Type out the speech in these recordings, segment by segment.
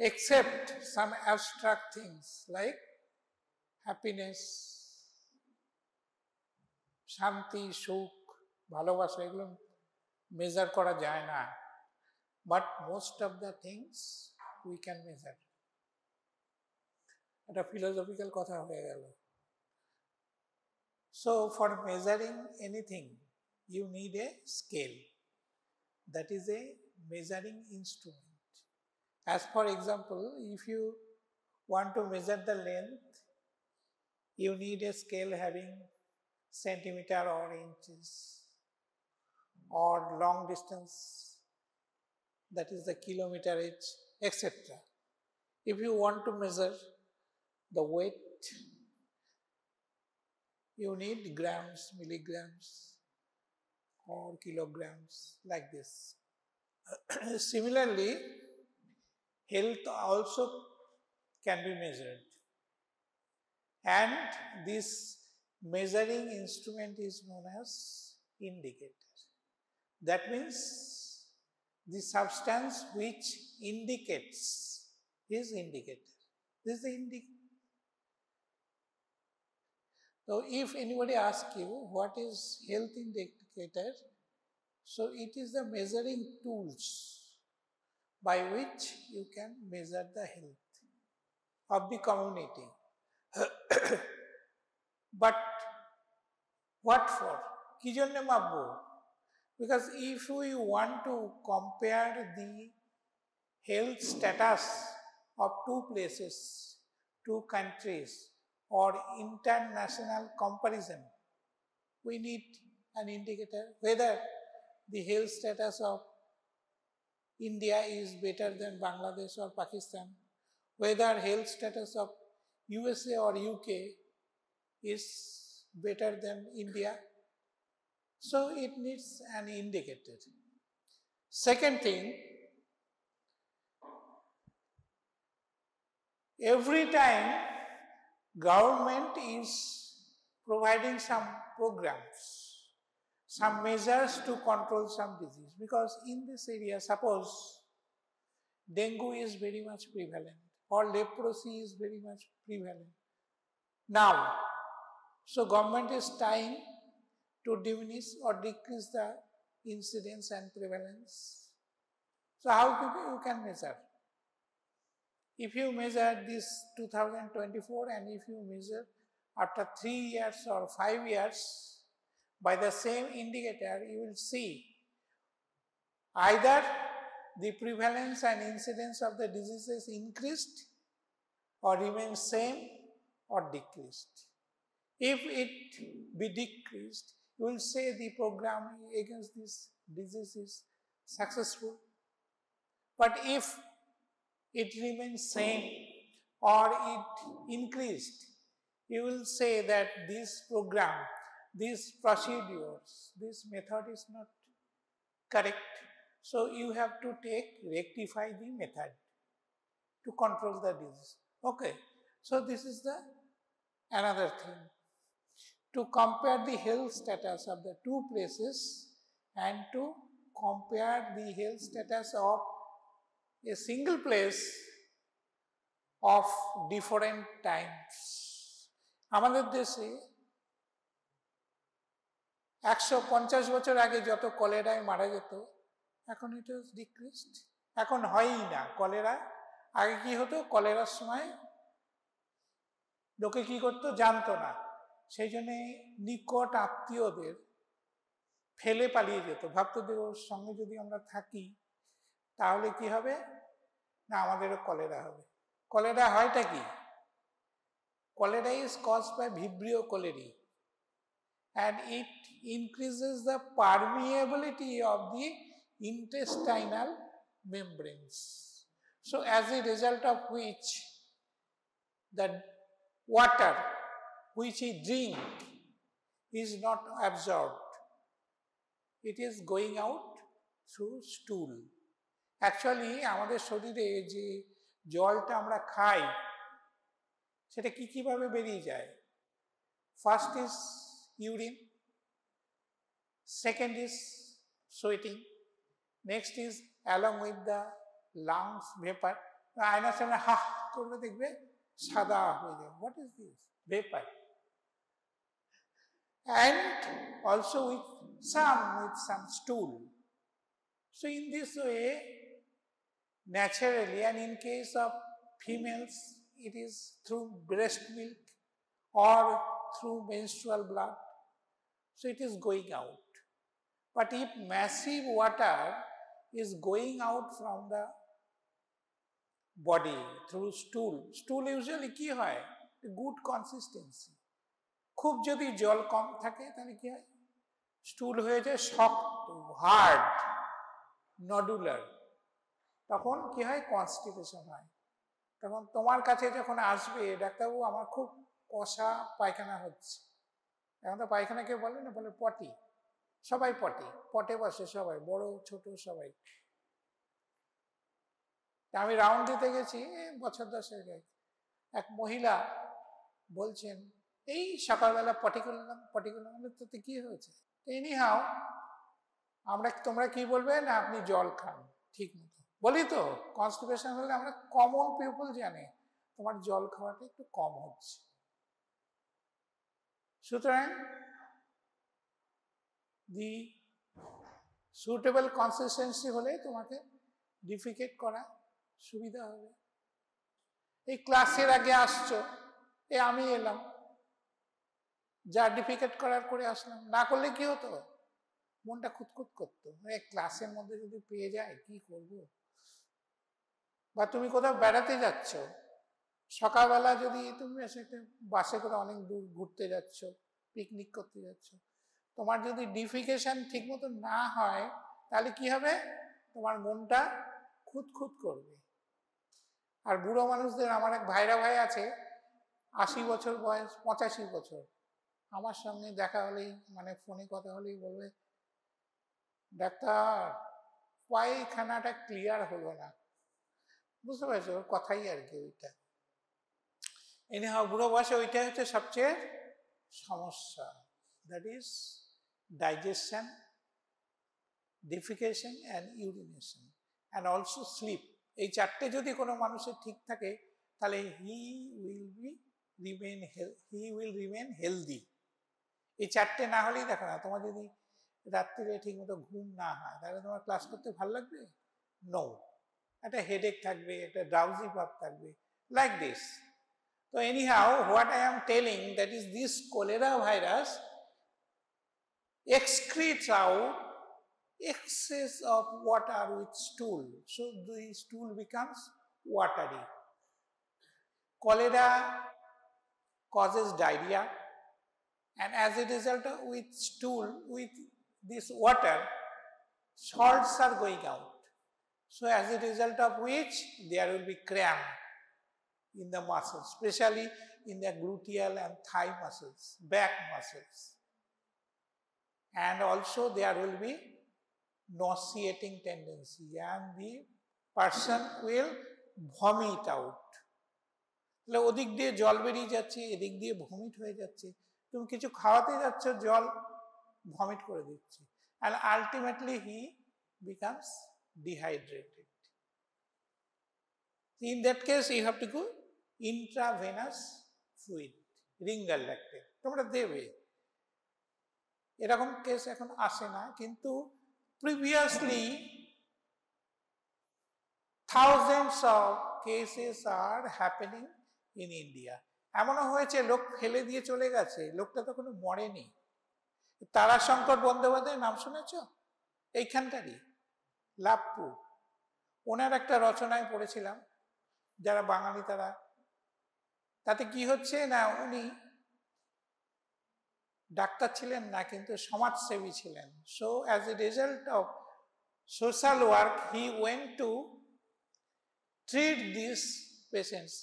except some abstract things like happiness, শান্তি, সুখ, ভালোবাসা, এগুলো মেজার করা যায় না, but most of the things we can measure. এটা philosophical কথা হয়ে গেল. So for measuring anything you need a scale, that is a measuring instrument. As for example, if you want to measure the length, you need a scale having centimeter or inches, or long distance, that is the kilometerage, etc. If you want to measure the weight, you need grams, milligrams, or kilograms, like this. Similarly, health also can be measured, and this measuring instrument is known as indicator. That means the substance which indicates is indicator. This is the indicator. So if anybody asks you what is health indicator, so it is the measuring tools by which you can measure the health of the community. But what for? কি জন্য মাপবো? Because if we want to compare the health status of two places, two countries, or international comparison, we need an indicator whether the health status of India is better than Bangladesh or Pakistan, whether health status of USA or UK is better than India. So it needs an indicator. Second thing, every time government is providing some programs, some measures to control some disease, because in this area, suppose dengue is very much prevalent or leprosy is very much prevalent now, so government is trying to diminish or decrease the incidence and prevalence. So how you can measure? If you measure this 2024 and if you measure after 3 years or 5 years by the same indicator, you will see either the prevalence and incidence of the diseases increased or remained same or decreased. If it be decreased, you will say the program against this disease is successful. But if it remains same or it increased, you will say that this program, these procedures, this method is not correct. So you have to rectify the method to control the disease. Okay, so this is the another thing. To compare the health status of the two places and to compare the health status of a single place of different times. আমাদের দেশে 150 বছর আগে যত কলেরায় মারা যেত, এখন it has decreased. এখন হয়ই না কলেরা। আগে কি হতো, কলেরার সময় লোকে কি করতো জানতো না, সেই জন্য নিকট আত্মীয়দের ফেলে পালিয়ে যেত, ভাবতো যে ওর সঙ্গে যদি আমরা থাকি তাহলে কি হবে না, আমাদেরও কলেরা হবে। কলেরা হয়টা কি? Cholera is caused by Vibrio cholerae and it increases the permeability of the intestinal membranes. So as a result of which the water which we drink is not absorbed, it is going out through stool. Actually আমাদের শরীরে যে জলটা আমরা খাই সেটা কিভাবে বেরিয়ে যায়? First is urine, second is sweating, next is along with the lungs vapour, আয়নার সামনে হা করবে, দেখবে সাদা হয়ে যাবে। What is this? Vapour. And also with some stool. So in this way, naturally, and in case of females, it is through breast milk or through menstrual blood. So it is going out. But if massive water is going out from the body through stool usually কি হয়? Good consistency. খুব যদি জল কম থাকে তাহলে কি হয়? স্টুল হয়ে যায় শক্ত, হার্ড, নডুলার। তখন কি হয়? কনস্টিপেশন হয়। তখন তোমার কাছে যখন আসবে, ডাক্তারবাবু আমার খুব কষা পায়খানা হচ্ছে, এখন তো পায়খানা কেউ বলে না, বলে পটি। সবাই পটে বসে, সবাই, বড় ছোট সবাই। আমি রাউন্ড দিতে গেছি বছর 10 আগে, এক মহিলা বলছেন এই সকালবেলা পটি করলাম, তাতে কি হয়েছে? এনিহাও তোমরা কি বলবে না, আপনি জল খান ঠিক মতো। বলি তো কনস্টিপেশন হলে আমরা কমন পিপল জানি তোমার জল খাওয়াটা একটু কম হচ্ছে। সুতরাং দি সুটেবল কনসিস্টেন্সি হলে তোমাকে ডিফিকেট করা সুবিধা হবে। এই ক্লাসের আগে আসছো, আমি এলাম, যা ডিফিকেট করার করে আসলাম, না করলে কি হতো? মনটা খুঁতখুত করতো, ক্লাসের মধ্যে যদি পেয়ে যায় কি করব। বা তুমি কোথাও বেড়াতে যাচ্ছ, সকালবেলা যদি তুমি একটা বাসে করে অনেক দূর ঘুরতে যাচ্ছ, পিকনিক করতে যাচ্ছ, তোমার যদি ডিফিকেশন ঠিক মতো না হয় তাহলে কি হবে? তোমার মনটা খুঁতখুত করবে। আর বুড়ো মানুষদের, আমার এক ভাই আছে 80 বছর বয়স, 85 বছর, আমার সামনে দেখা হলেই, মানে ফোনে কথা হলেই বলবে, ডাক্তার পায়খানাটা ক্লিয়ার হলো না। বুঝতে পারছো? ওর কথাই আর কি ওইটা। বুড়ো বয়সে ওইটাই হচ্ছে সবচেয়ে সমস্যা, that is digestion, defecation and urination and also sleep. এই চারটে যদি কোনো মানুষের ঠিক থাকে তাহলে he will remain healthy. এই চারটে না হলেই দেখো না, তোমার যদি রাত্রিরে ঠিক মতো ঘুম না হয় তাহলে তোমার ক্লাস করতে ভালো লাগবে? নো। একটা হেডেক থাকবে, একটা ড্রাউজি ভাব থাকবে, লাইক দিস। তো anyhow what I am telling, that is this cholera virus excretes out excess of water with stool, so the stool becomes watery. Cholera causes diarrhea, and as a result of with stool, with this water, salts are going out, so as a result of which there will be cramp in the muscles, especially in the gluteal and thigh muscles, back muscles, and also there will be nauseating tendency and the person will vomit out. তাহলে ওদিক দিয়ে জল বেরিয়ে যাচ্ছে, এদিক দিয়ে vomit হয়ে যাচ্ছে, তুমি কিছু খাওয়াতে যাচ্ছ, জল ভমিট করে দিচ্ছে, and ultimately he becomes dehydrated. In that case you have to go intravenous fluid, ringer lactate তোমরা দেবে। এরকম কেস এখন আসে না, কিন্তু previously thousands of cases are happening in India. এমনও হয়েছে লোক ফেলে দিয়ে চলে গেছে, লোকটা তো কোনো মরেনি। তারাশঙ্কর বন্দ্যোপাধ্যায়ের নাম শুনেছ? এইখানটারই, লাভপুর। ওনার একটা রচনায় পড়েছিলাম, যারা বাঙালি তারা, তাতে কি হচ্ছে না, উনি ডাক্তার ছিলেন না কিন্তু সমাজসেবী ছিলেন। So as a result of social work he went to treat this patients.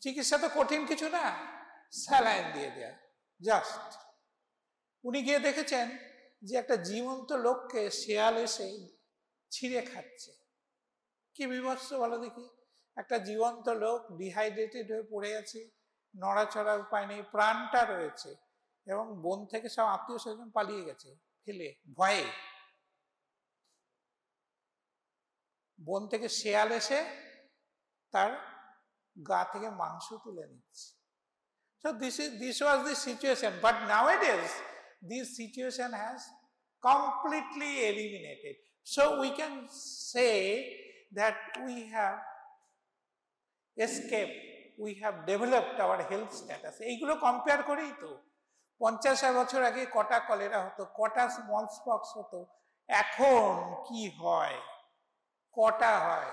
চিকিৎসা তো কঠিন কিছু না, স্যালাইন দিয়ে দেয়া জাস্ট। উনি গিয়ে দেখেছেন যে একটা জীবন্ত লোককে শেয়াল এসে ছিঁড়ে খাচ্ছে। কি বিভৎস বলো দেখি, একটা জীবন্ত লোক ডিহাইড্রেটেড হয়ে পড়ে আছে, নড়াচড়ার উপায় নেই, প্রাণটা রয়েছে, এবং বন থেকে সব আত্মীয় স্বজন পালিয়ে গেছে ফেলে, ভয়ে। বন থেকে শেয়াল এসে তার গা থেকে মাংস তুলে নিচ্ছে। So this was the situation, but nowadays this situation has completely eliminated. So we can say that we have escaped, we have developed our health status. এইগুলো কম্পেয়ার করেই তো 50 বছর আগে কটা কলেরা হতো, কটা স্মল পক্স হতো, এখন কি হয়, কটা হয়,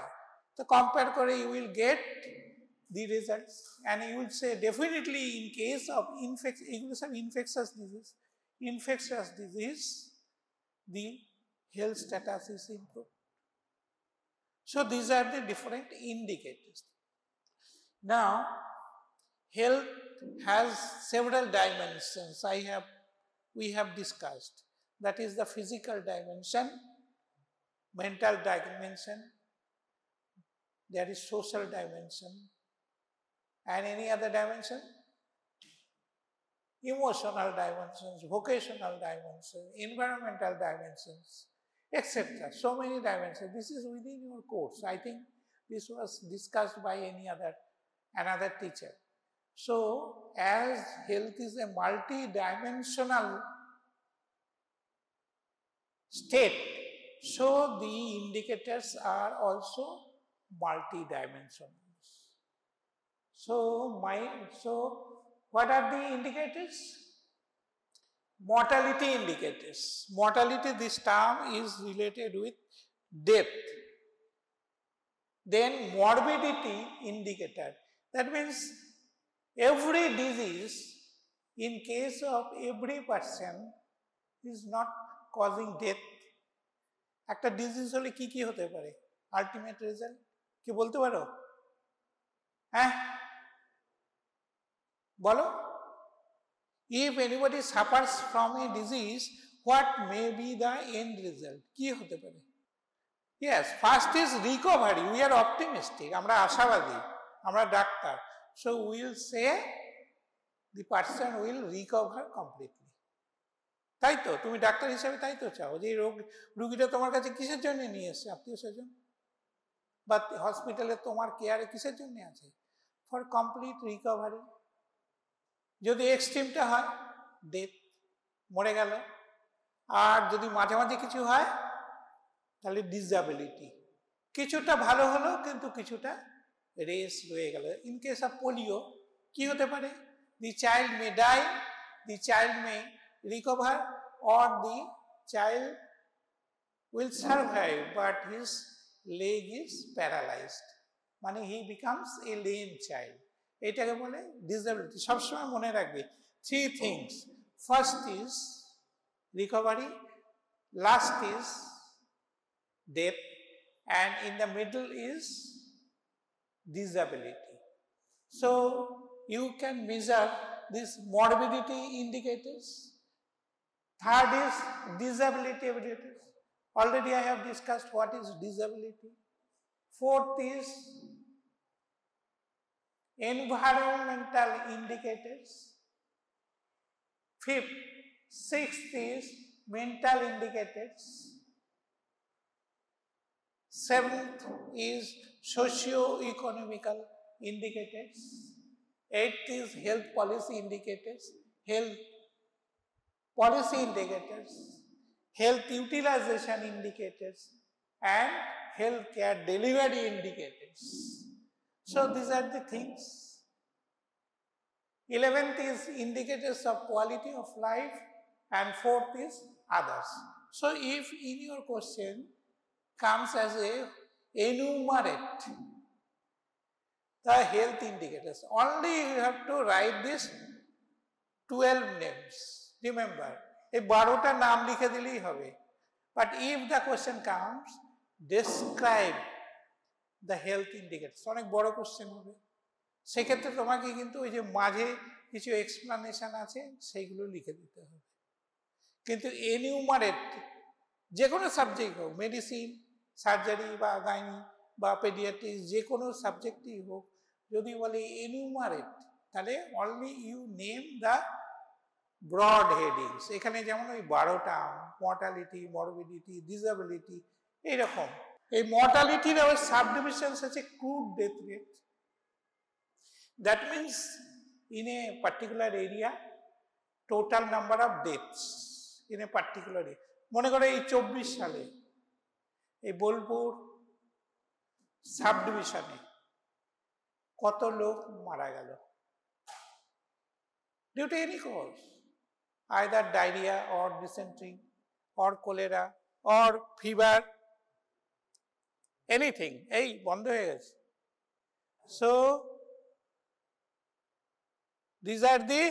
তো কম্পেয়ার করে you will get the results, and you will say definitely in case of infectious disease, the health status is improved. So these are the different indicators. Now, health has several dimensions. We have discussed. That is the physical dimension, mental dimension, there is social dimension, and any other dimension? Emotional dimensions, vocational dimensions, environmental dimensions, etc. So many dimensions. This is within your course. I think this was discussed by another teacher. So, as health is a multi-dimensional state, so the indicators are also multi-dimensional. So what are the indicators? Mortality indicators. Mortality, this term is related with death. Then morbidity indicator. That means every disease in case of every person is not causing death. একটা disease হলে কি কি হতে পারে? Ultimate result কি বলতে পারো? হ্যাঁ বলো। If anybody suffers from a disease, what may be the end result? কি হতে পারে? Yes, first is recovery. We are optimistic. আমরা আশাবাদী, আমরা doctor. So we will say the person will recover completely. তাই তো তুমি ডাক্তার হিসেবে তাই তো চাও যে রোগীটা তোমার কাছে কিসের জন্য নিয়ে এসছে? আত্মীয় স্বজন বা হসপিটালে তোমার কেয়ারে কিসের জন্য আছে? For complete recovery. যদি এক্সট্রিমটা হয় ডেথ, মরে গেল। আর যদি মাঝে মাঝে কিছু হয় তাহলে ডিসএবিলিটি, কিছুটা ভালো হলো কিন্তু কিছুটা রেস রয়ে গেল। ইন কেস অফ পোলিও কি হতে পারে? The child may die, the child may recover, or the child will survive but his leg is paralyzed, মানে he becomes a lame child. এটাকে বলে ডিসএবিলিটি। সবসময় মনে রাখবে three things. First is recovery, last is death, and in the middle is disability. So you can measure these morbidity indicators. Third is disability indicators. Already I have discussed what is disability. Fourth is environmental indicators. Fifth, sixth is mental indicators. Seventh is socio-economical indicators. Eighth is health policy indicators, health policy indicators, health utilization indicators, and healthcare delivery indicators. So these are the things. 11th is indicators of quality of life, and 4th is others. So if in your question comes as a enumerate the health indicators, only you have to write this 12 names. Remember, এই 12টা নাম লিখে দিলেই হবে। But if the question comes, describe the health indicators, অনেক বড় question হবে, সেক্ষেত্রে তোমাকে কিন্তু ওই যে মাঝে কিছু এক্সপ্লানেশন আছে সেইগুলো লিখে দিতে হবে। কিন্তু এনিউমারেট যে কোনো সাবজেক্ট হোক, মেডিসিন, সার্জারি বা গাইনি বা পেডিয়াট্রিক্স, যে কোনো সাবজেক্টই হোক, যদি বলে এনিউমারেট তাহলে only you name the broad headings. এখানে যেমন ওই 12টা, মর্টালিটি, মরবিডিটি, ডিসএবিলিটি, এইরকম এই মর্টালিটির আবার সাবডিভিশনস আছে crude death rate. That means in a particular area total number of deaths in a particular area. মনে করো এই 24 সালে এই বোলপুর সাবডিভিশনে কত লোক মারা গেল due to any cause, either diarrhoea or dysentery or cholera or fever, anything, এই বন্ধ হয়ে গেছে। So these are the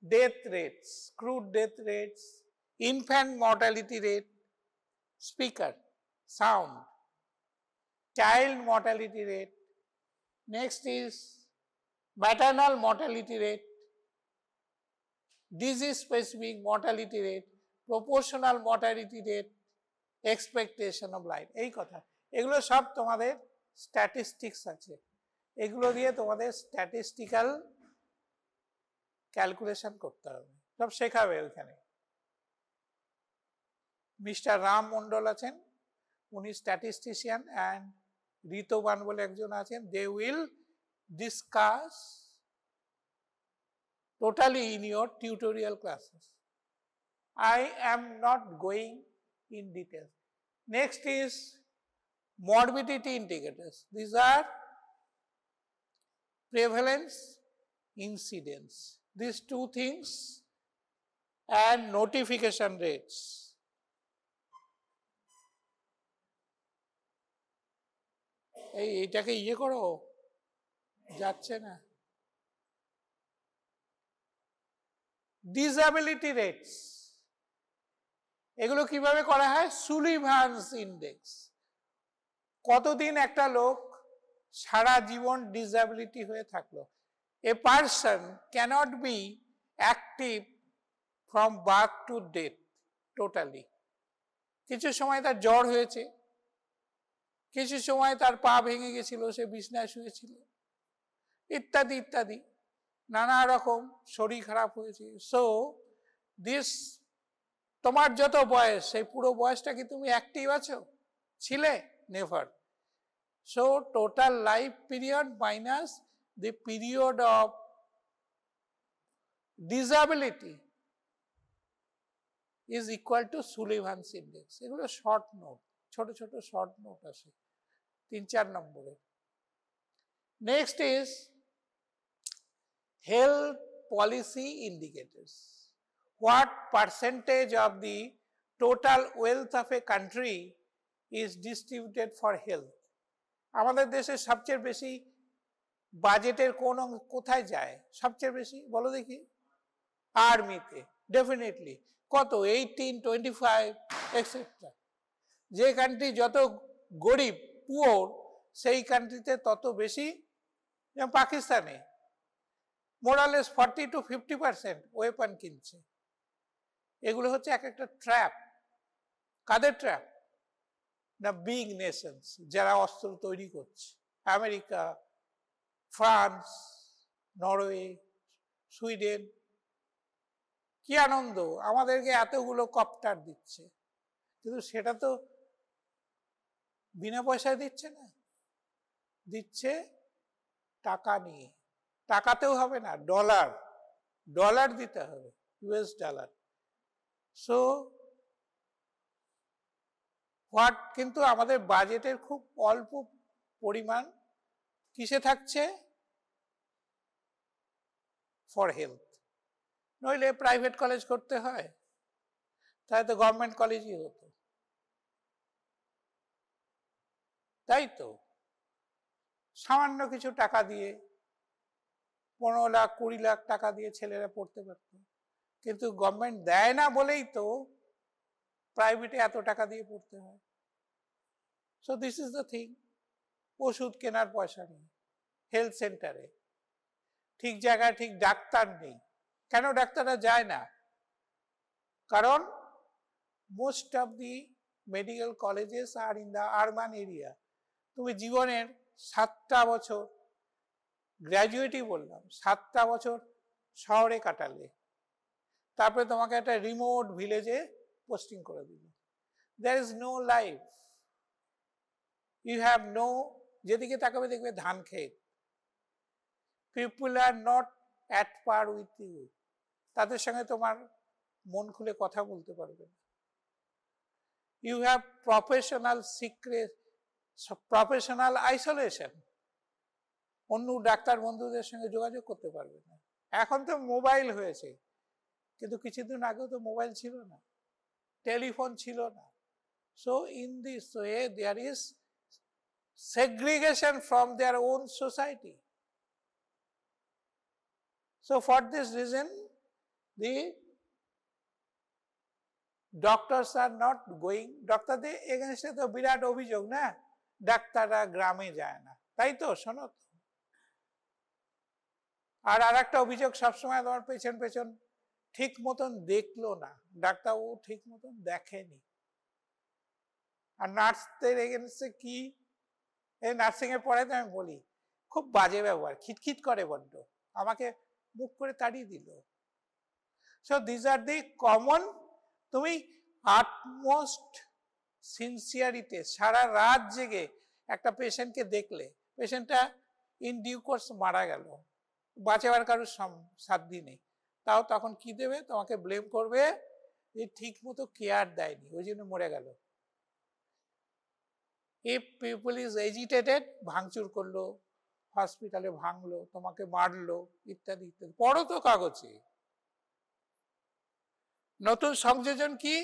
death rates, crude death rates, infant mortality rate, speaker, sound, child mortality rate. Next is maternal mortality rate, disease specific mortality rate, proportional mortality rate, expectation of life. এই কথা, এগুলো সব তোমাদের statistics আছে, এগুলো দিয়ে তোমাদের statistical calculation করতে হবে, সব শেখাবে ওইখানে। মিস্টার রাম মন্ডল আছেন, উনি স্ট্যাটিস্টিশিয়ান, অ্যান্ড ঋতবান বলে একজন আছেন, they will discuss totally in your tutorial classes. I am not going in details. Next is morbidity indicators. These are prevalence, incidence, these two things, and notification rates. এইটাকে ইয়ে করো, যাচ্ছে না। ডিসএবিলিটি রেটস, এগুলো কিভাবে করা হয়? সুলিভানস ইন্ডেক্স, কতদিন একটা লোক সারা জীবন ডিসএবিলিটি হয়ে থাকলো। A person cannot be active from birth to death totally. কিছু সময় তার জ্বর হয়েছে, কিছু সময় তার পা ভেঙে গেছিল, সে বিছনায় শুয়েছিল, ইত্যাদি ইত্যাদি, নানা রকম শরীর খারাপ হয়েছে। সো দিস, তোমার যত বয়স, সেই পুরো বয়সটা কি তুমি অ্যাক্টিভ আছো? ছিলে? Never. So total life period minus the period of disability is equal to Sullivan's index. এগুলো শর্ট নোট, ছোট ছোট শর্ট নোট আছে 3-4 নম্বরের। Next is health policy indicators. What percentage of the total wealth of a country is distributed for health? আমাদের দেশে সবচেয়ে বেশি বাজেটের কোন কোথায় যায় সবচেয়ে বেশি, বলো দেখি? আর্মিতে, ডেফিনেটলি। কত? 18, 25 এক্সেট্রা। যে কান্ট্রি যত গরিব, পুয়ার, সেই কান্ট্রিতে তত বেশি। যেমন পাকিস্তানে মোরালেস 40 to 50% ওয়েপন কিনছে। এগুলো হচ্ছে এক একটা ট্র্যাপ। কাদের ট্র্যাপ? না বিগ নেশনস, যারা অস্ত্র তৈরি করছে, আমেরিকা, ফ্রান্স, নরওয়ে, সুইডেন। কি আনন্দ, আমাদেরকে এতগুলো কপ্টার দিচ্ছে, কিন্তু সেটা তো বিনা পয়সায় দিচ্ছে না, দিচ্ছে টাকা নিয়ে। টাকাতেও হবে না, ডলার, ডলার দিতে হবে, ইউএস ডলার। সো হোয়াট, কিন্তু আমাদের বাজেটের খুব অল্প পরিমাণ কিসে থাকছে? For health. নইলে প্রাইভেট কলেজ করতে হয়, তাহলে তো গভর্নমেন্ট কলেজই হতো, তাই তো? সামান্য কিছু টাকা দিয়ে 15 লাখ 20 লাখ টাকা দিয়ে ছেলেরা পড়তে পারত, কিন্তু গভর্নমেন্ট দেয় না বলেই তো প্রাইভেটে এত টাকা দিয়ে পড়তে হয়। So this is the thing. ওষুধ কেনার পয়সা নেই, হেলথ সেন্টারে ঠিক জায়গায় ঠিক ডাক্তার নেই। কেন ডাক্তাররা যায় না? কারণ most of the medical colleges are in the urban area. তুমি জীবনের 7টা বছর, গ্র্যাজুয়েটই বললাম, 7টা বছর শহরে কাটালে, তারপরে তোমাকে একটা রিমোট ভিলেজে পোস্টিং করে দিল। There is no life, you have no, যেদিকে তাকাবে দেখবে ধান ক্ষেত, people are not at par with you, তাদের সঙ্গে তোমার মন খুলে কথা বলতে পারবে না। You have professional secret, professional isolation, অন্য ডাক্তার বন্ধুদের সঙ্গে যোগাযোগ করতে পারবে না। এখন তো মোবাইল হয়েছে, কিন্তু কিছুদিন আগেও তো মোবাইল ছিল না, টেলিফোন ছিল না। So in this way there is segregation from their own society. So for this reason the doctors are not going, ডাক্তারদের এগেইনস্টে তো বিরাট অভিযোগ না, ডাক্তাররা গ্রামে যায় না, তাই তো? শোনো তো। আর আরেকটা অভিযোগ সবসময় তোমার পেছন পেছন ঠিক মতন দেখলো না, ডাক্তারবাবু ঠিক মতন দেখেনি। আর নার্সদের এগেইনস্টে কি, এই নার্সিং এর পরে তো আমি বলি খুব বাজে ব্যবহার, খিটখিট করে বড্ড, আমাকে মুখ করে তাড়িয়ে দিল। So this are the common, তুমি আটমোস্ট সিনসিয়ারিতে সারা রাত জেগে একটা পেশেন্টকে দেখলে, পেশেন্টটা ইন ডিউ কোর্স মারা গেল, বাঁচাবার কারোর সাধ্য নেই, তাও তখন কি দেবে? তোমাকে ব্লেম করবে যে ঠিক মতো কেয়ার দেয়নি, ওই জন্য মরে গেল। If people is agitated, ভাঙচুর করলো, হসপিটালে ভাঙলো, তোমাকে মারলো, ইত্যাদি ইত্যাদি, পড়ো তো কাগজে। নতুন সংযোজন কি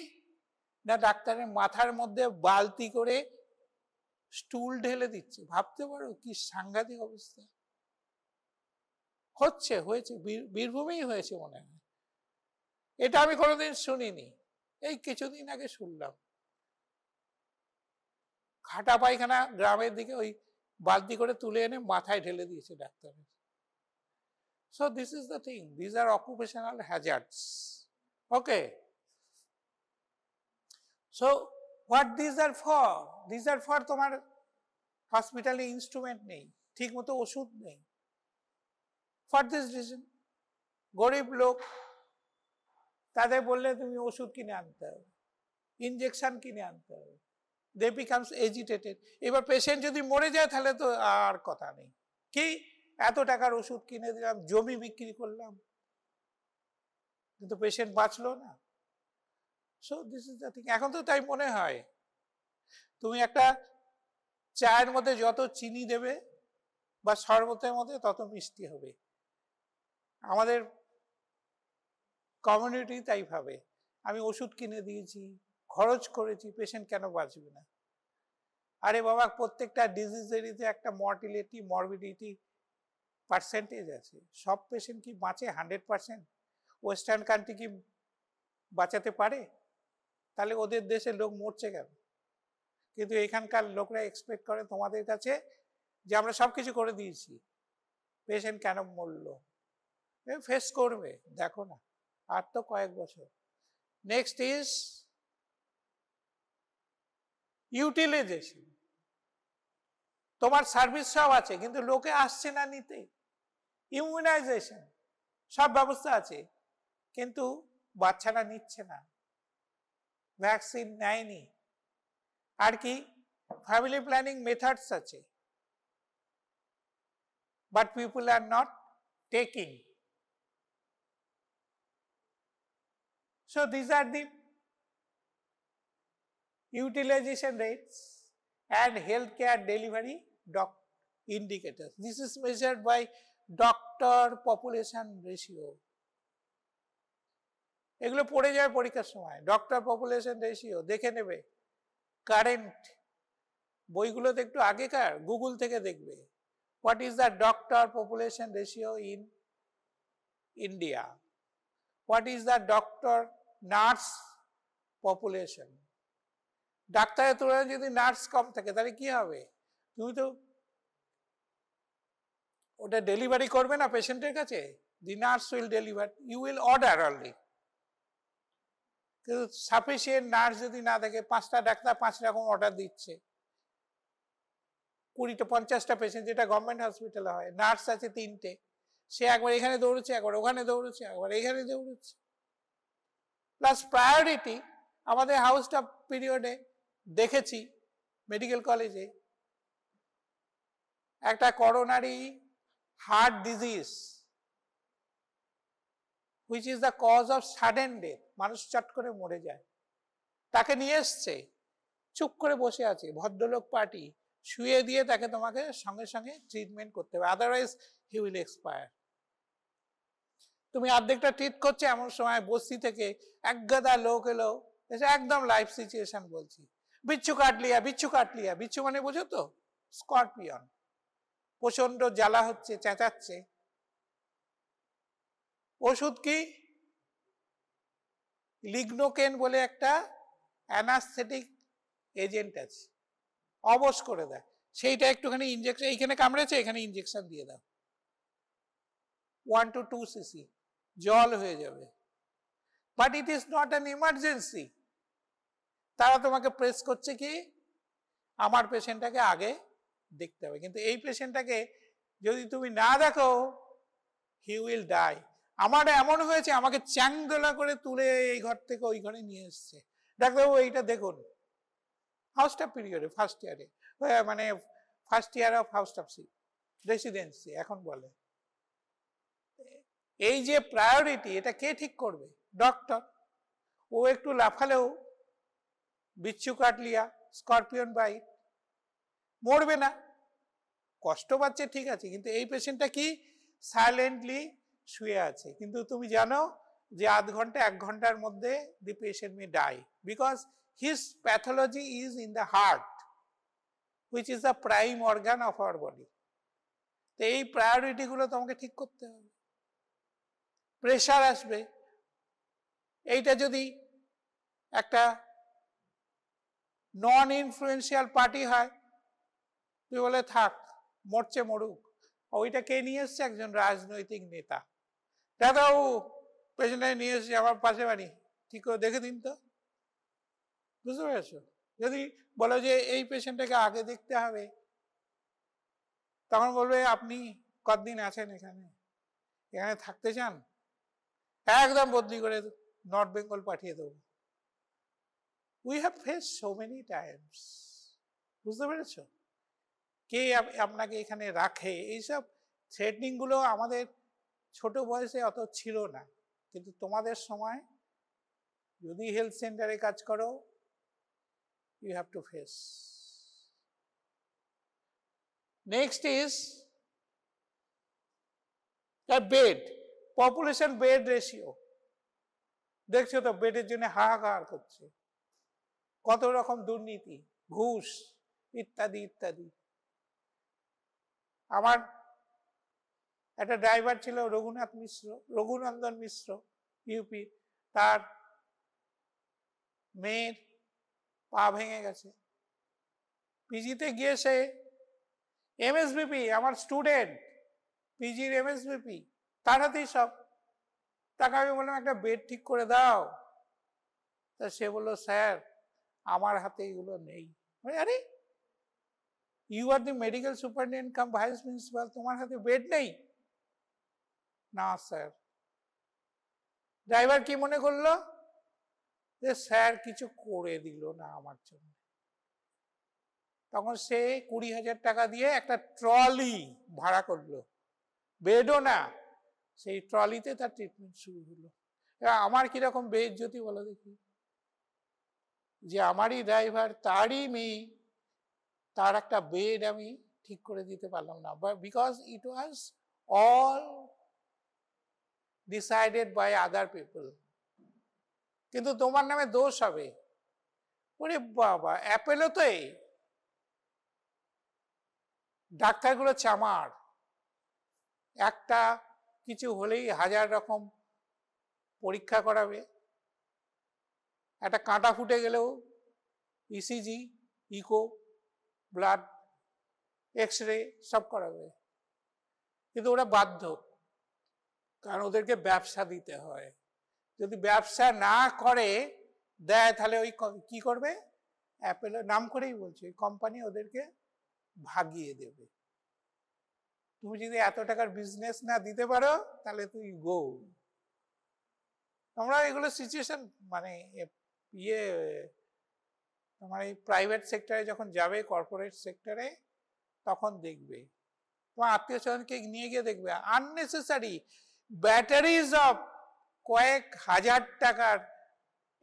না, ডাক্তারের মাথার মধ্যে বালতি করে স্টুল ঢেলে দিচ্ছে, ভাবতে পারো কি সাংঘাতিক অবস্থা। হয়েছে বীরভূমেই হয়েছে মনে হয়, এটা আমি কোনোদিন শুনিনি, এই কিছুদিন আগে শুনলাম। খাটা পায়খানা গ্রামের দিকে ওই বালতি করে তুলে এনে মাথায় ঢেলে দিয়েছে ডাক্তারের। So this is the thing, this are occupational hazards. Okay, so what this are for? This are for তোমার হসপিটালে ইনস্ট্রুমেন্ট নেই, ঠিক মতো ওষুধ নেই। ফর দিস রিজন গরিব লোক, তাদের বললে তুমি ওষুধ কিনে আনতে হবে, ইনজেকশন কিনে আনতে হবে, they becomes agitated। এবার পেশেন্ট যদি মরে যায় তাহলে তো আর কথা নেই, কি এত টাকার ওষুধ কিনে দিলাম, জমি বিক্রি করলাম, কিন্তু পেশেন্ট বাঁচলো না। So this is the thing. এখন তো তাই মনে হয়, তুমি একটা চায়ের মধ্যে যত চিনি দেবে বা শরবতের মধ্যে তত মিষ্টি হবে। আমাদের কমিউনিটি তাই ভাবে, আমি ওষুধ কিনে দিয়েছি, খরচ করেছি, পেশেন্ট কেন বাঁচবে না? আরে বাবা, প্রত্যেকটা ডিজিজেরই একটা মর্টিলিটি মরবিডিটি পার্সেন্টেজ আছে, সব পেশেন্ট কি বাঁচে 100%? ওয়েস্টার্ন কান্ট্রি কি বাঁচাতে পারে? তাহলে ওদের দেশে লোক মরছে কেন? কিন্তু এখানকার লোকরা এক্সপেক্ট করে তোমাদের কাছে যে আমরা সবকিছু করে দিয়েছি, পেশেন্ট কেন মরলো? ফেস করবে, দেখো না, আর তো কয়েক বছর। Next is utilisation. তোমার সার্ভিস সব আছে কিন্তু লোকে আসছে না নিতে। ইমিউনাইজেশন, সব ব্যবস্থা আছে কিন্তু বাচ্চারা নিচ্ছে না, ভ্যাকসিন নেয়নি। আর কি ফ্যামিলি প্ল্যানিং মেথডস আছে, but people are not taking. So these are the utilization rates and healthcare delivery indicators. This is measured by doctor population ratio. এগুলো পড়ে যায় পরীক্ষার সময়, ডক্টর পপুলেশন রেশিও দেখে নেবে। কারেন্ট বইগুলোতে একটু আগেকার, গুগল থেকে দেখবে, what is the doctor population ratio in India, what is the doctor nurse population. ডাক্তারের তুলনায় যদি নার্স কম থাকে তাহলে কি হবে? তুমি তো ওটা ডেলিভারি করবে না পেশেন্টের কাছে, the nurse will deliver, you will order only. কিন্তু সাফিসিয়েন্ট নার্স যদি না থাকে, 5টা ডাক্তার 5 রকম অর্ডার দিচ্ছে, 20টা 50টা পেশেন্ট, যেটা গভর্নমেন্ট হসপিটালে হয়, নার্স আছে 3টে, সে একবার এখানে দৌড়চ্ছে, একবার ওখানে দৌড়চ্ছে, একবার এখানে দৌড়চ্ছে। প্লাস প্রায়োরিটি, আমাদের হাউসটা পিরিয়ডে দেখেছি মেডিকেল কলেজে, একটা coronary heart disease which is the cause of sudden death, মানুষ চট করে মরে যায়, তাকে নিয়ে এসছে, চুপ করে বসে আছে, ভদ্রলোক পার্টি শুয়ে দিয়ে তাকে তোমাকে সঙ্গে সঙ্গে ট্রিটমেন্ট করতে হবে, আদারওয়াইজ হি উইল এক্সপায়ার। তুমি অর্ধেকটা ট্রিট করছো, এমন সময় বস্তি থেকে এক গাদা লোক এলো, এসে একদম লাইফ সিচুয়েশন বলছি, বিচ্ছু কাটলিয়া, বিচ্ছু কাটলিয়া, বিচ্ছু মানে বোঝো তো, স্করপিয়ন, প্রচন্ড জ্বালা হচ্ছে, চেঁচাচ্ছে, ওষুধ কি, লিগনোকেন বলে একটা অ্যানাস্থেটিক এজেন্ট আছে, অবশ করে দেয়, সেইটা একটুখানি ইনজেকশন, এইখানে কামড়েছে এখানে ইনজেকশন দিয়ে দাও, 1 to 2 cc, জল হয়ে যাবে। But it is not an emergency, তারা তোমাকে প্রেস করছে কি আমার পেশেন্টটাকে আগে দেখতে হবে, কিন্তু এই পেশেন্টটাকে যদি তুমি না দেখো হি উইল ডাই। আমার এমন হয়েছে, আমাকে চ্যাংদোলা করে তুলে এই ঘর থেকে ওই ঘরে নিয়ে এসছে, ডাক্তারবাবু এইটা দেখুন, হাউস অফ পিরিয়ডে ফার্স্ট ইয়ারে, মানে first year of house of residency এখন বলে। এই যে প্রায়োরিটি, এটা কে ঠিক করবে? ডক্টর। ও একটু লাফালেও বিচ্ছু কাটলিয়া, স্করপিয়ন বাইট, মরবে না, কষ্ট পাচ্ছে ঠিক আছে, কিন্তু এই পেশেন্টটা কি সাইলেন্টলি শুয়ে আছে, কিন্তু তুমি জানো যে আধ ঘন্টা 1 ঘন্টার মধ্যে the patient may die, because his pathology is in the heart which is the prime organ of our body. তো এই প্রায়োরিটি গুলো তোমাকে ঠিক করতে হবে। প্রেশার আসবে, এইটা যদি একটা নন ইনফ্লুয়েন্সিয়াল পার্টি হয়, তুই বলে থাক, মরছে মরুক, ওইটা কে নিয়ে এসছে? একজন রাজনৈতিক নেতা, দাদাও পেশেন্টে নিয়ে এসছে আমার পাশে বাড়ি, ঠিক করে দেখে দিন তো, বুঝতে পেরেছো? যদি বলো যে এই পেশেন্টটাকে আগে দেখতে হবে, তখন বলবে আপনি কতদিন আছেন এখানে, এখানে থাকতে চান, একদম বদলি করে নর্থ বেঙ্গল পাঠিয়ে দেবো। We have face so many Times, বুঝতে পেরেছো? কে আপনাকে এখানে রাখে, এইসব থ্রেটনিং গুলো আমাদের ছোট বয়সে অত ছিল না, কিন্তু তোমাদের সময় যদি হেলথ সেন্টারে কাজ করো, you have to face. Next is a bed, population bed ratio, দেখছো তো বেডের জন্য হাহাকার করছে, কত রকম দুর্নীতি, ঘুষ ইত্যাদি ইত্যাদি। আমার একটা ড্রাইভার ছিল রঘুনন্দন মিশ্র, ইউপি, তার মেয়ের পা ভেঙে গেছে, পিজিতে গিয়ে সে এমএসবিপি, আমার স্টুডেন্ট পিজির এমএসবিপি, তার হাতেই সব, তাকে আমি বললাম একটা বেড ঠিক করে দাও, তা সে বললো স্যার আমার হাতে এগুলো নেই। আরে you are the medical superintendent cum vice principal, তোমার হাতে বেড নেই? না স্যার। ড্রাইভার কি মনে করলো যে স্যার কিছু করে দিল না আমার জন্য, তখন সে 20,000 টাকা দিয়ে একটা ট্রলি ভাড়া করলো, বেডও না, সেই ট্রলিতে তার ট্রিটমেন্ট শুরু হলো। আমার কিরকম বেইজ্জতি বলো দেখি, যে আমারই ড্রাইভার, তারই মেয়ে, তার একটা বেড আমি ঠিক করে দিতে পারলাম না, because it was all decided by other people. কিন্তু তোমার নামে দোষ হবে। ওরে বাবা, অ্যাপেলোতে ডাক্তারগুলো চামার, একটা কিছু হলেই 1000 রকম পরীক্ষা করাবে, একটা কাঁটা ফুটে গেলেও ইসিজি, ইকো, ব্লাড, এক্স-রে সব করাবে, কিন্তু ওরা বাধ্য, কারণ ওদেরকে ব্যবসা দিতে হয়। যদি ব্যবসা না করে দেয়, তাহলে ওই কি করবে, অ্যাপেলের নাম করেই বলছে, ওই কোম্পানি ওদেরকে ভাগিয়ে দেবে। তুমি যদি এত টাকার বিজনেস না দিতে পারো, তাহলে তুই গো। তোমরা এগুলো সিচুয়েশন, মানে তোমার এই প্রাইভেট সেক্টরে যখন যাবে, কর্পোরেট সেক্টরে, তখন দেখবে তোমার আত্মীয় স্বজনকে নিয়ে গিয়ে দেখবে আননেসেসারি ব্যাটারিজ অফ কয়েক হাজার টাকার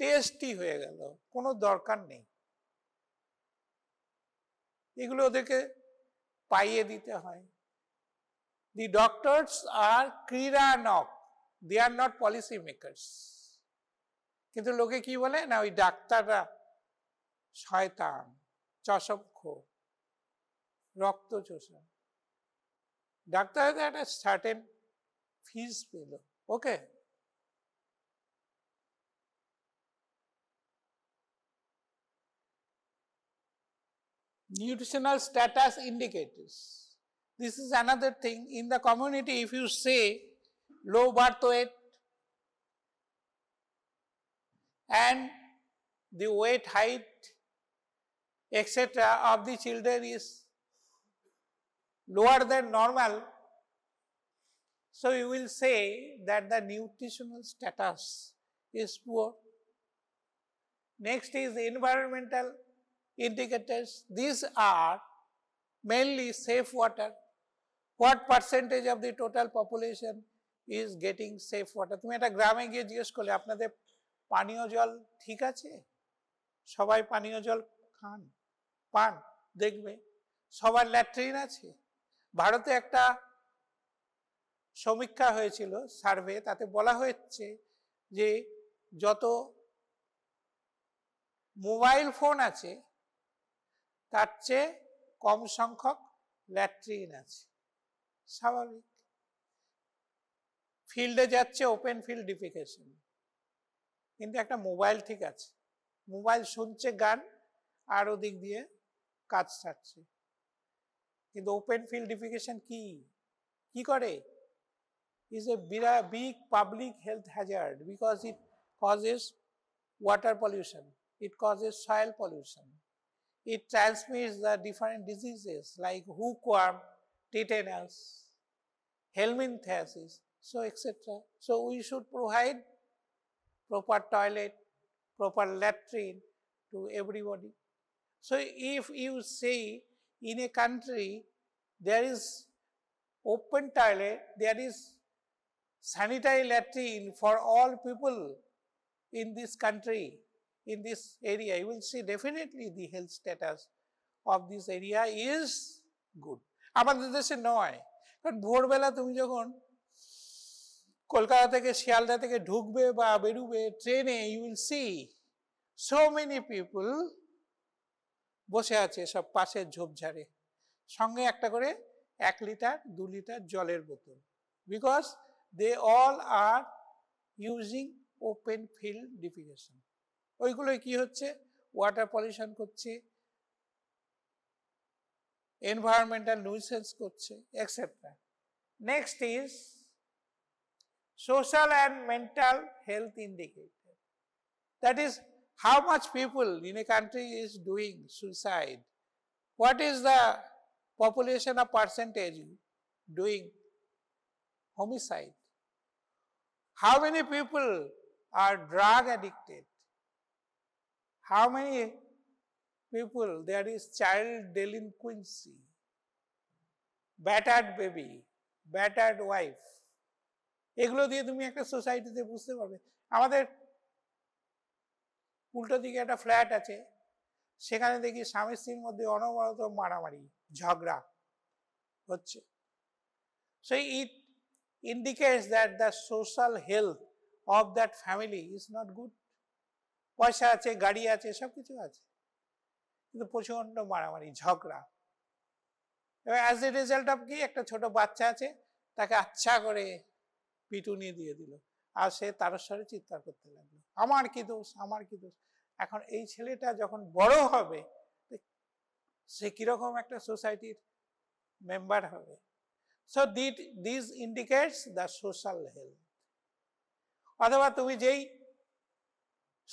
টেস্টই হয়ে গেল, কোনো দরকার নেই। এগুলো ওদেরকে পাইয়ে দিতে হয়। The doctors are ক্রীড়ানক, they are not policy makers. কিন্তু লোকে কি বলে না, ওই ডাক্তাররা শয়তান, চশমখোর, রক্তচোষা। ডাক্তারদের একটা সার্টেন ফিস পেল, ওকে। Nutritional status indicators. This is another thing in the community. If you say low birth weight and the weight, height, etc. of the children is lower than normal, so you will say that the nutritional status is poor. Next is the environmental indicators. These are mainly safe water. What percentage of the total population is getting safe water? তুমি একটা গ্রামে গিয়ে জিজ্ঞেস করলে আপনাদের পানীয় জল ঠিক আছে, সবাই পানীয় জল পান, দেখবে সবার ল্যাট্রিন আছে। ভারতে একটা সমীক্ষা হয়েছিল, সার্ভে, তাতে বলা হয়েছে যে যত মোবাইল ফোন আছে তার চেয়ে কম সংখ্যক ল্যাট্রিন আছে। স্বাভাবিক, ফিল্ডে যাচ্ছে ওপেন ফিল্ড ডিফিকেশন, কিন্তু একটা মোবাইল ঠিক আছে, মোবাইল শুনছে গান আর ওদিক দিয়ে কাজ সারছে। কিন্তু ওপেন ফিল্ড ডিফিকেশন কি করে? is a big public health hazard because it causes water pollution, it causes soil pollution, it transmits the different diseases like hookworm, tetanus, helminthiasis, so etc. So we should provide proper toilet, proper latrine to everybody. So if you say in a country there is open toilet, there is sanitary latrine for all people in this country, in this area, you will see definitely the health status of this area is good. আমাদের দেশে নয়, কারণ ভোরবেলা তুমি যখন কলকাতা থেকে শিয়ালদা থেকে ঢুকবে বা বেরুবে ট্রেনে, you will see so many people বসে আছে সব পাশের ঝোপঝাড়ে, সঙ্গে একটা করে 1 লিটার 2 লিটার জলের বোতল, because they all are using open field defecation. ওইগুলোই কি হচ্ছে? ওয়াটার পলিউশন করছে, এনভায়রনমেন্টাল নিউসেন্স করছে, etcetera. Next is social and mental health indicator. That is how much people in a country is doing suicide. What is the population of percentage doing homicide? How many people are drug addicted? How many people there is child delinquency, battered baby, battered wife? এগুলো দিয়ে তুমি একটা সোসাইটিতে বুঝতে পারবে। আমাদের উল্টো দিকে একটা ফ্ল্যাট আছে, সেখানে দেখি স্বামী স্ত্রীর মধ্যে অনবরত মারামারি ঝগড়া হচ্ছে। So it indicates that the social health of that family is not good. পয়সা আছে, গাড়ি আছে, সবকিছু আছে, কিন্তু প্রচন্ড মারামারি ঝগড়া। এবার অ্যাজ এ রেজাল্ট অফ কি, একটা ছোট বাচ্চা আছে, তাকে আচ্ছা করে পিটুনি দিয়ে দিল, আর সে তারস্বরে চিৎকার করতে লাগলো, আমার কি দোষ, আমার কি দোষ। এখন এই ছেলেটা যখন বড় হবে সে কিরকম একটা সোসাইটির মেম্বার হবে। So this indicates the social health. অথবা তুমি যেই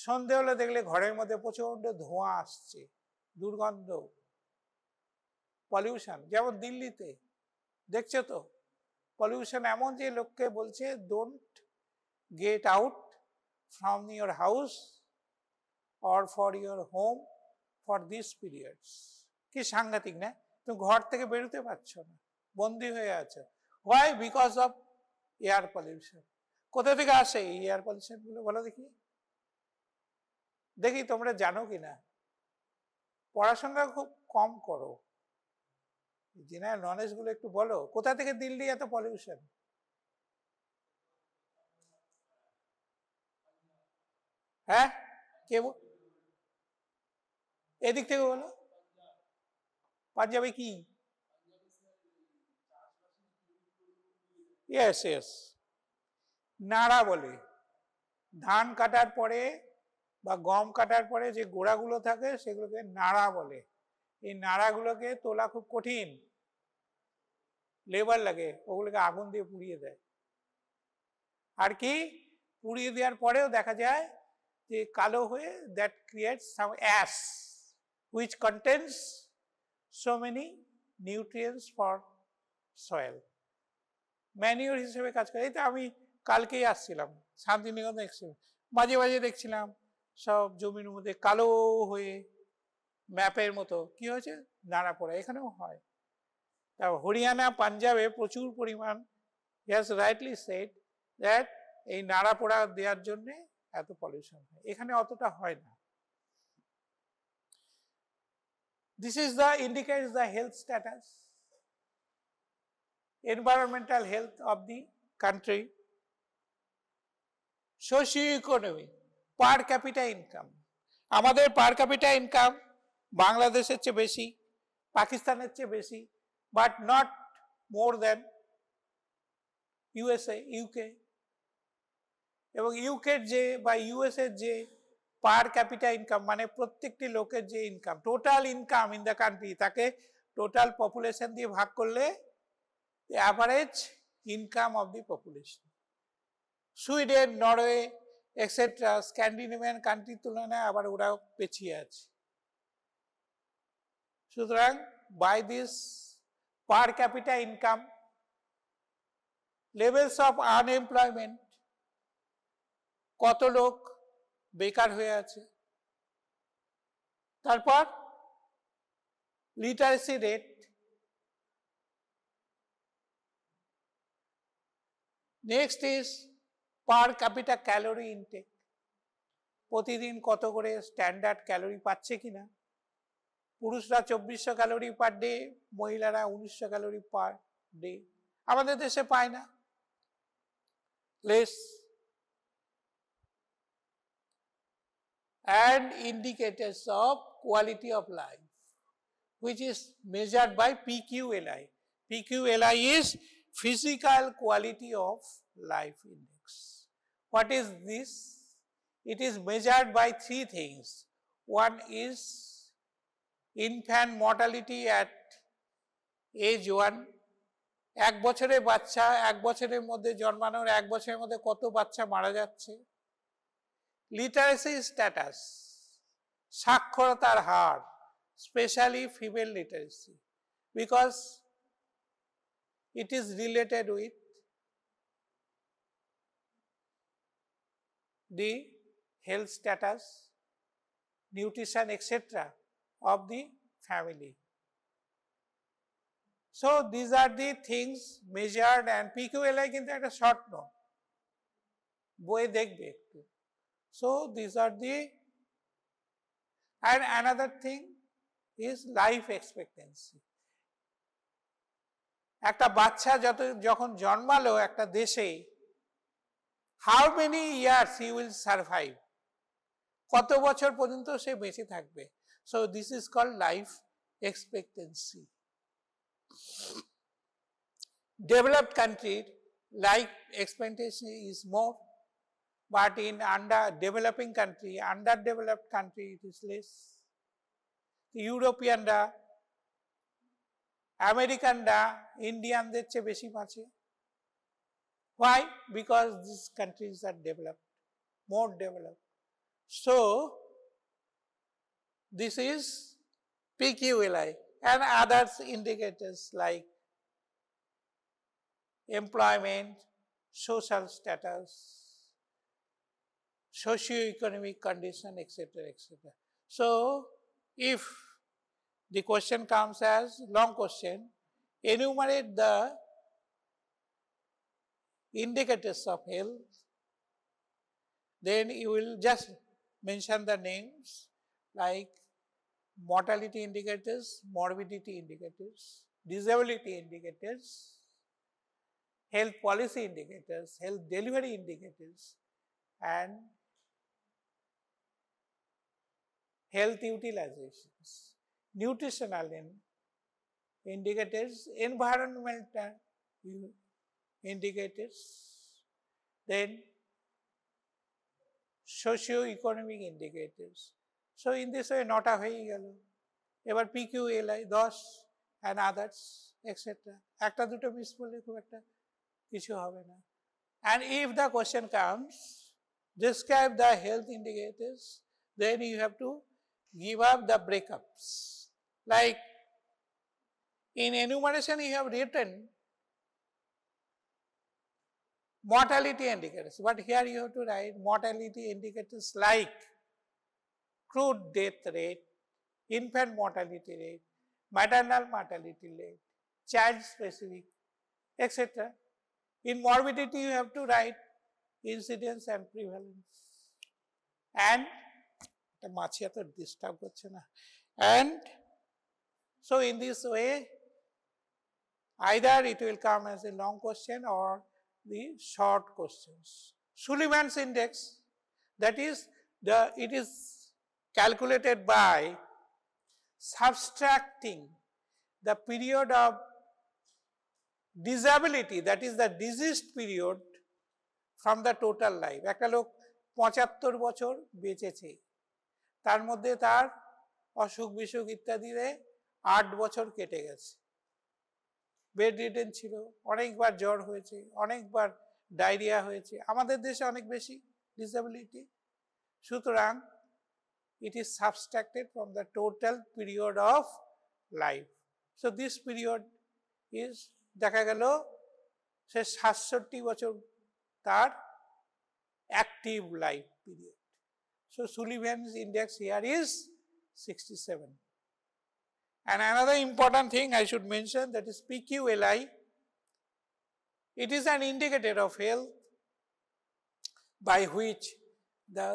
সন্ধে হলে দেখলে ঘরের মধ্যে প্রচন্ড ধোঁয়া আসছে, দুর্গন্ধ, পলিউশন, যেমন দিল্লিতে দেখছো তো, পলিউশন এমন যে লোককে বলছে don't get out from your house or for your home for this periods. কি সাংঘাতিক না, তুমি ঘর থেকে বেরোতে পারছো না। বন্দী হয়ে আছে। Why? Because of air pollution. কোথা থেকে আসে এই এয়ার পলিউশন গুলো বলো দেখি, দেখি তোমরা জানো কিনা। পড়াশোনা খুব কম করো, জেনারেল নলেজ গুলো একটু বলো। কোথা থেকে দিল্লি এত পলিউশন? হ্যাঁ, কে এদিক থেকে বলো। পাঞ্জাবে কি? ইয়েস ইয়েস, নাড়া বলে। ধান কাটার পরে বা গম কাটার পরে যে গোড়াগুলো থাকে সেগুলোকে নাড়া বলে। এই নাড়াগুলোকে তোলা খুব কঠিন, লেবার লাগে, ওগুলোকে আগুন দিয়ে পুড়িয়ে দেয়। আর কি পুড়িয়ে দেওয়ার পরেও দেখা যায় যে কালো হয়ে, that creates some ash which contains so many nutrients for soil. Manure হিসেবে কাজ করে। এই তো আমি কালকেই আসছিলাম শান্তিনিকেতন এক্সপ্রেস, মাঝে মাঝে দেখছিলাম সব জমির মধ্যে কালো হয়ে ম্যাপের মতো কি হয়েছে, নাড়া পড়া। এখানেও হয়। তারপর হরিয়ানা, পাঞ্জাবে প্রচুর পরিমাণ, হ্যাজ রাইটলি সেড দ্যাট এই নাড়া পোড়া দেওয়ার জন্যে এত পলিউশন হয়। এখানে অতটা হয় না। This is the indicates the health status, environmental health of the country. Socio-economic, per capita income. আমাদের per capita income বাংলাদেশের চেয়ে বেশি, পাকিস্তানের চেয়ে বেশি, but not more than USA, UK. এবং ইউকের যে বা ইউএসএর যে পার ক্যাপিটা ইনকাম, মানে প্রত্যেকটি লোকের যে income, total income in the country, তাকে টোটাল পপুলেশন দিয়ে ভাগ করলে average income of the population. Sweden, Norway etcetera Scandinavian কান্ট্রির তুলনায় আবার ওরাও পেছিয়ে আছে। সুতরাং by this per capita income, levels of unemployment, কত লোক বেকার হয়ে আছে, তারপর literacy rate, next is per capita calorie intake, প্রতিদিন কত করে স্ট্যান্ডার্ড ক্যালোরি পাচ্ছে কিনা। পুরুষরা 2400 ক্যালোরি পার ডে, মহিলারা 1900 ক্যালোরি পার ডে। আমাদের দেশে পায় না, less. And indicators of quality of life, which is measured by PQLI. PQLI is physical quality of life index. What is this? It is measured by three things. One is infant mortality at age 1. এক বছরের বাচ্চা, এক বছরের মধ্যে জন্মানোর এক বছরের মধ্যে কত বাচ্চা মারা যাচ্ছে। লিটারেসি স্ট্যাটাস, সাক্ষরতার হার, specially female literacy, because it is related with the health status, nutrition, etc. of the family. So these are the things measured, and PQLI কিন্তু একটা শর্ট নোট, বই দেখবে একটু। So these are the, and another thing is life expectancy. একটা বাচ্চা যখন জন্মালো একটা দেশে, how many years he will survive, কত বছর পর্যন্ত সে বেঁচে থাকবে। So this is called life expectancy. Developed country life expectancy is more, but in developing country, underdeveloped country, it is less. ইউরোপিয়ানরা, আমেরিকানরা ইন্ডিয়ানদের চেয়ে বেশি বাঁচে। Why? Because these countries are developed, more developed. So this is PQLI and others indicators like employment, social status, socio-economic condition, etc., etc. So if the question comes as long question, enumerate the indicators of health, then you will just mention the names like mortality indicators, morbidity indicators, disability indicators, health policy indicators, health delivery indicators, and health utilizations, nutritional indicators, environmental indicators, then socio-economic indicators. So in this way, nota হয়ে গেল। এবার PQLI 10 and others etc. একটা দুটো miss করলে খুব একটা কিছু হবে না। And if the question comes, describe the health indicators, then you have to give up the breakups. Like in enumeration, you have written mortality indicators, but here you have to write mortality indicators like crude death rate, infant mortality rate, maternal mortality rate, child specific, etc. In morbidity, you have to write incidence and prevalence. And disturb and so in this way, either it will come as a long question or the short questions. Sullivan's index, that is it is calculated by subtracting the period of disability, that is the diseased period, from the total life. একটা লোক 75 বছর বেঁচেছে, তার মধ্যে তার অসুখ বিসুখ ইত্যাদিতে 8 বছর কেটে গেছে, বেড রিডেন ছিল, অনেকবার জ্বর হয়েছে, অনেকবার ডায়রিয়া হয়েছে, আমাদের দেশে অনেক বেশি ডিসেবিলিটি, সুতরাং it is subtracted from the total period of life. So this period is দেখা গেল সে 67 বছর তার active life period. So Sullivan's index here is 67. And another important thing I should mention, that is PQLI. It is an indicator of health by which the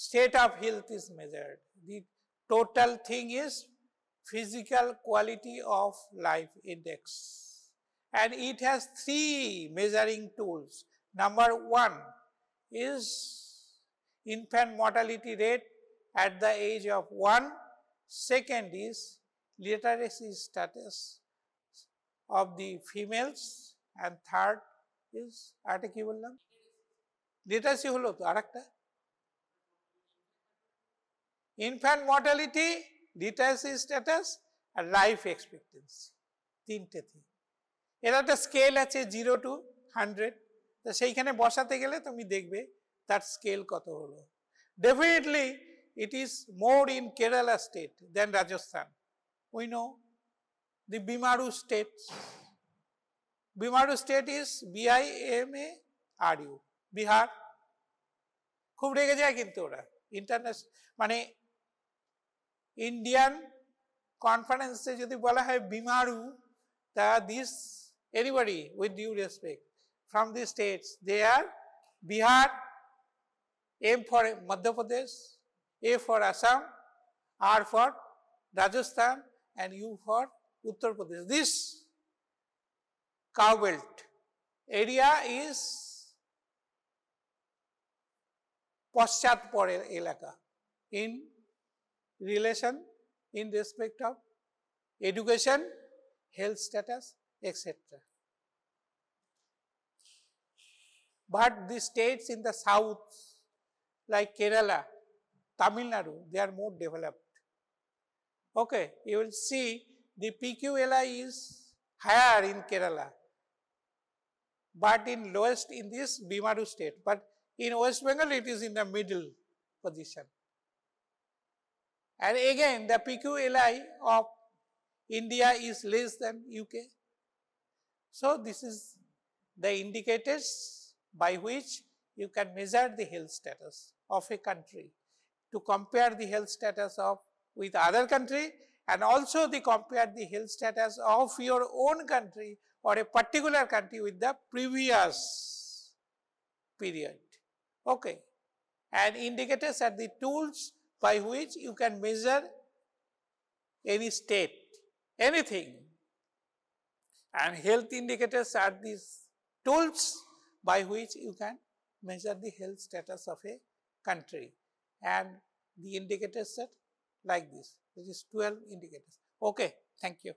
state of health is measured. The total thing is physical quality of life index, and it has 3 measuring tools. Number 1 is infant mortality rate at the age of 1. Second is literacy status of the females, and third is আরেকটা কি বললাম, literacy হলো তো আরেকটা, infant mortality, literacy status আর life expectancy, তিনটে thing. এর একটা scale আছে 0 to 100, তো সেইখানে বসাতে গেলে তুমি দেখবে তার স্কেল কত হলো। Definitely it is more in Kerala state than Rajasthan. We know the Bimaru state. Bimaru state is BIMARU, Bihar. খুব রেগে যায় কিন্তু ওরা, ইন্টারন্যাশনাল মানে ইন্ডিয়ান কনফারেন্সে যদি বলা হয় বিমারু, তা this anybody with due respect from the states, they are Bihar, M for Madhya Pradesh, A for Assam, R for Rajasthan, and U for Uttar Pradesh. This cow belt area is পশ্চাৎপর এলাকা in relation, in respect of education, health status, etc. But the states in the south like Kerala, Tamil Nadu, they are more developed. Okay, you will see the PQLI is higher in Kerala, but in lowest in this Bimaru state. But in West Bengal, it is in the middle position. And again, the PQLI of India is less than UK. So this is the indicators by which you can measure the health status of a country, to compare the health status of with other country and also compare the health status of your own country or a particular country with the previous period. Okay. And indicators are the tools by which you can measure any state, anything, and health indicators are these tools by which you can measure the health status of a country, and the indicators are like this. This is 12 indicators. Okay, thank you.